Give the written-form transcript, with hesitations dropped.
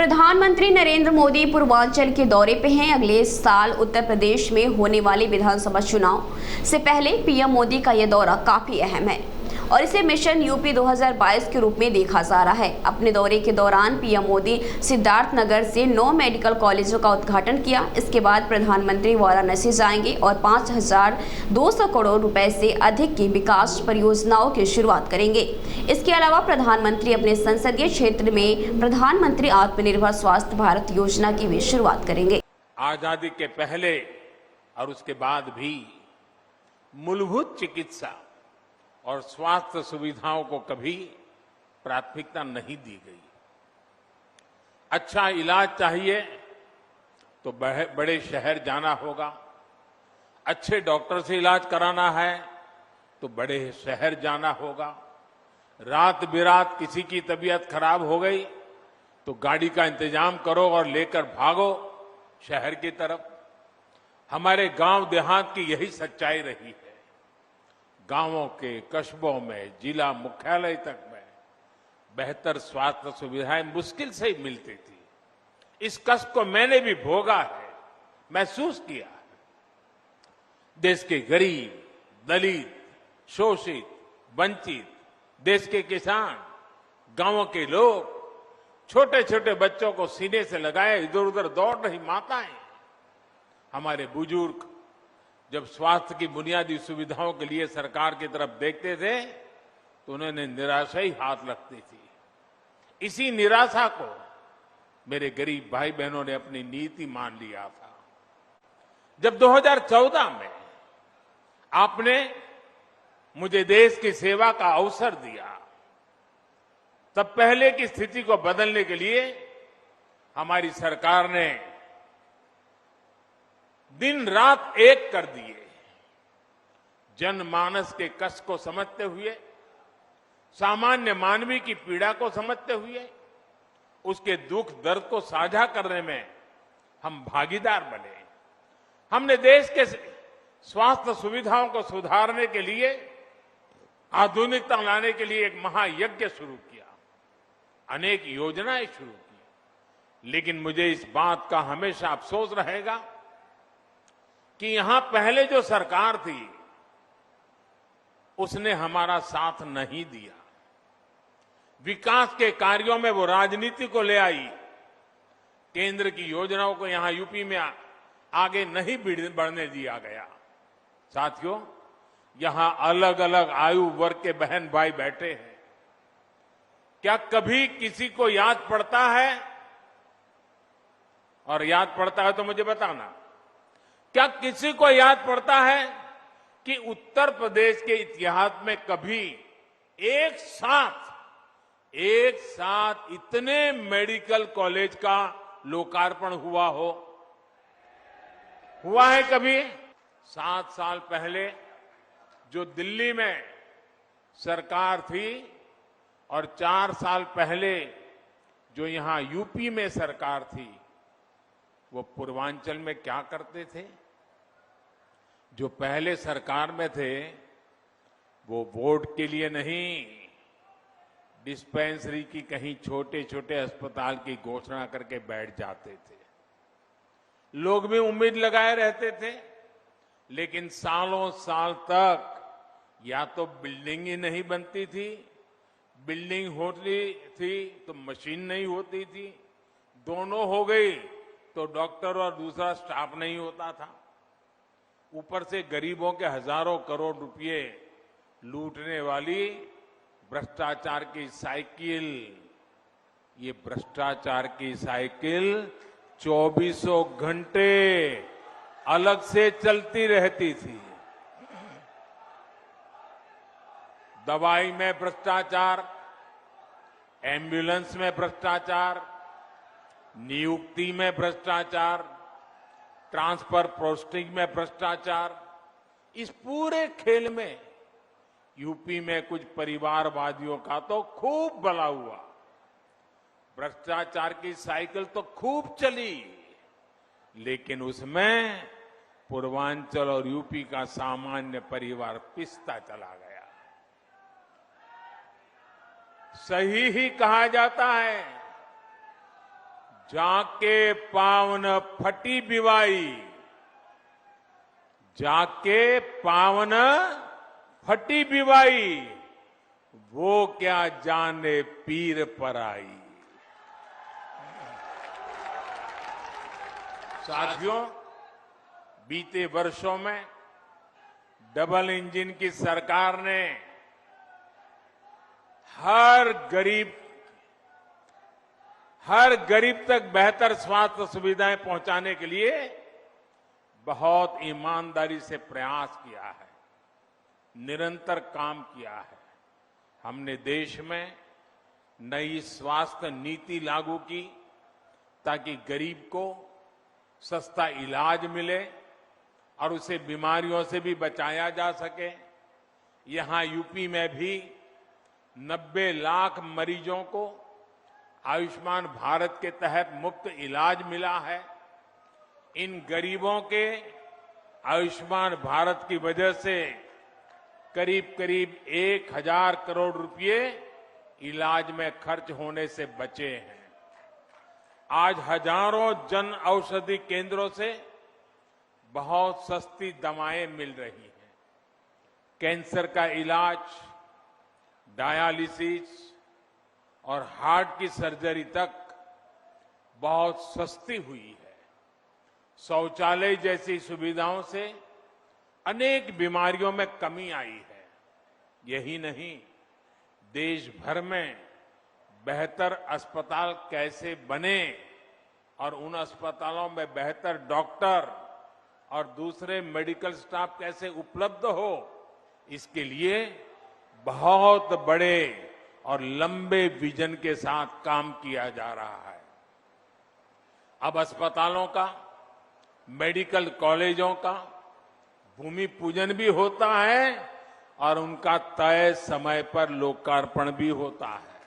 प्रधानमंत्री नरेंद्र मोदी पूर्वांचल के दौरे पे हैं। अगले साल उत्तर प्रदेश में होने वाले विधानसभा चुनाव से पहले पीएम मोदी का यह दौरा काफी अहम है और इसे मिशन यूपी 2022 के रूप में देखा जा रहा है। अपने दौरे के दौरान पीएम मोदी सिद्धार्थनगर से 9 मेडिकल कॉलेजों का उद्घाटन किया। इसके बाद प्रधानमंत्री वाराणसी जाएंगे और 5,200 करोड़ रुपए से अधिक की विकास परियोजनाओं की शुरुआत करेंगे। इसके अलावा प्रधानमंत्री अपने संसदीय क्षेत्र में प्रधानमंत्री आत्मनिर्भर स्वास्थ्य भारत योजना की भी शुरुआत करेंगे। आजादी के पहले और उसके बाद भी मूलभूत चिकित्सा और स्वास्थ्य सुविधाओं को कभी प्राथमिकता नहीं दी गई। अच्छा इलाज चाहिए तो बड़े शहर जाना होगा, अच्छे डॉक्टर से इलाज कराना है तो बड़े शहर जाना होगा। रात बिरात किसी की तबीयत खराब हो गई तो गाड़ी का इंतजाम करो और लेकर भागो शहर की तरफ। हमारे गांव देहात की यही सच्चाई रही है। गांवों के कस्बों में जिला मुख्यालय तक में बेहतर स्वास्थ्य सुविधाएं मुश्किल से ही मिलती थी। इस कष्ट को मैंने भी भोगा है, महसूस किया है। देश के गरीब, दलित, शोषित, वंचित, देश के किसान, गांवों के लोग, छोटे छोटे बच्चों को सीने से लगाए इधर उधर दौड़ रही माताएं, हमारे बुजुर्ग जब स्वास्थ्य की बुनियादी सुविधाओं के लिए सरकार की तरफ देखते थे तो उन्होंने निराशा ही हाथ लगती थी। इसी निराशा को मेरे गरीब भाई बहनों ने अपनी नीति मान लिया था। जब 2014 में आपने मुझे देश की सेवा का अवसर दिया, तब पहले की स्थिति को बदलने के लिए हमारी सरकार ने दिन रात एक कर दिए। जनमानस के कष्ट को समझते हुए, सामान्य मानवी की पीड़ा को समझते हुए, उसके दुख दर्द को साझा करने में हम भागीदार बने। हमने देश के स्वास्थ्य सुविधाओं को सुधारने के लिए, आधुनिकता लाने के लिए एक महायज्ञ शुरू किया, अनेक योजनाएं शुरू की। लेकिन मुझे इस बात का हमेशा अफसोस रहेगा कि यहां पहले जो सरकार थी उसने हमारा साथ नहीं दिया। विकास के कार्यों में वो राजनीति को ले आई, केंद्र की योजनाओं को यहां यूपी में आगे नहीं बढ़ने दिया गया। साथियों, यहां अलग अलग आयु वर्ग के बहन भाई बैठे हैं। क्या कभी किसी को याद पड़ता है? और याद पड़ता है तो मुझे बताना। क्या किसी को याद पड़ता है कि उत्तर प्रदेश के इतिहास में कभी एक साथ इतने मेडिकल कॉलेज का लोकार्पण हुआ हो? हुआ है कभी? 7 साल पहले जो दिल्ली में सरकार थी और 4 साल पहले जो यहां यूपी में सरकार थी, वो पूर्वांचल में क्या करते थे? जो पहले सरकार में थे वो वोट के लिए नहीं, डिस्पेंसरी की कहीं छोटे छोटे अस्पताल की घोषणा करके बैठ जाते थे। लोग भी उम्मीद लगाए रहते थे, लेकिन सालों साल तक या तो बिल्डिंग ही नहीं बनती थी, बिल्डिंग होती थी तो मशीन नहीं होती थी, दोनों हो गई तो डॉक्टर और दूसरा स्टाफ नहीं होता था। ऊपर से गरीबों के हजारों करोड़ रुपए लूटने वाली भ्रष्टाचार की साइकिल, ये भ्रष्टाचार की साइकिल 24 घंटे अलग से चलती रहती थी। दवाई में भ्रष्टाचार, एम्बुलेंस में भ्रष्टाचार, नियुक्ति में भ्रष्टाचार, ट्रांसफर पोस्टिंग में भ्रष्टाचार। इस पूरे खेल में यूपी में कुछ परिवारवादियों का तो खूब भला हुआ। भ्रष्टाचार की साइकिल तो खूब चली, लेकिन उसमें पूर्वांचल और यूपी का सामान्य परिवार पिसता चला गया। सही ही कहा जाता है, जाके पावन फटी बिवाई, जाके पावन फटी बिवाई, वो क्या जाने पीर पर आई। साथियों, बीते वर्षों में डबल इंजन की सरकार ने हर गरीब तक बेहतर स्वास्थ्य सुविधाएं पहुंचाने के लिए बहुत ईमानदारी से प्रयास किया है, निरंतर काम किया है। हमने देश में नई स्वास्थ्य नीति लागू की ताकि गरीब को सस्ता इलाज मिले और उसे बीमारियों से भी बचाया जा सके। यहां यूपी में भी 90 लाख मरीजों को आयुष्मान भारत के तहत मुफ्त इलाज मिला है। इन गरीबों के आयुष्मान भारत की वजह से करीब करीब 1000 करोड़ रुपए इलाज में खर्च होने से बचे हैं। आज हजारों जन औषधि केंद्रों से बहुत सस्ती दवाएं मिल रही हैं। कैंसर का इलाज, डायलिसिस और हार्ट की सर्जरी तक बहुत सस्ती हुई है। शौचालय जैसी सुविधाओं से अनेक बीमारियों में कमी आई है। यही नहीं, देश भर में बेहतर अस्पताल कैसे बने और उन अस्पतालों में बेहतर डॉक्टर और दूसरे मेडिकल स्टाफ कैसे उपलब्ध हो, इसके लिए बहुत बड़े और लंबे विजन के साथ काम किया जा रहा है। अब अस्पतालों का, मेडिकल कॉलेजों का भूमि पूजन भी होता है और उनका तय समय पर लोकार्पण भी होता है।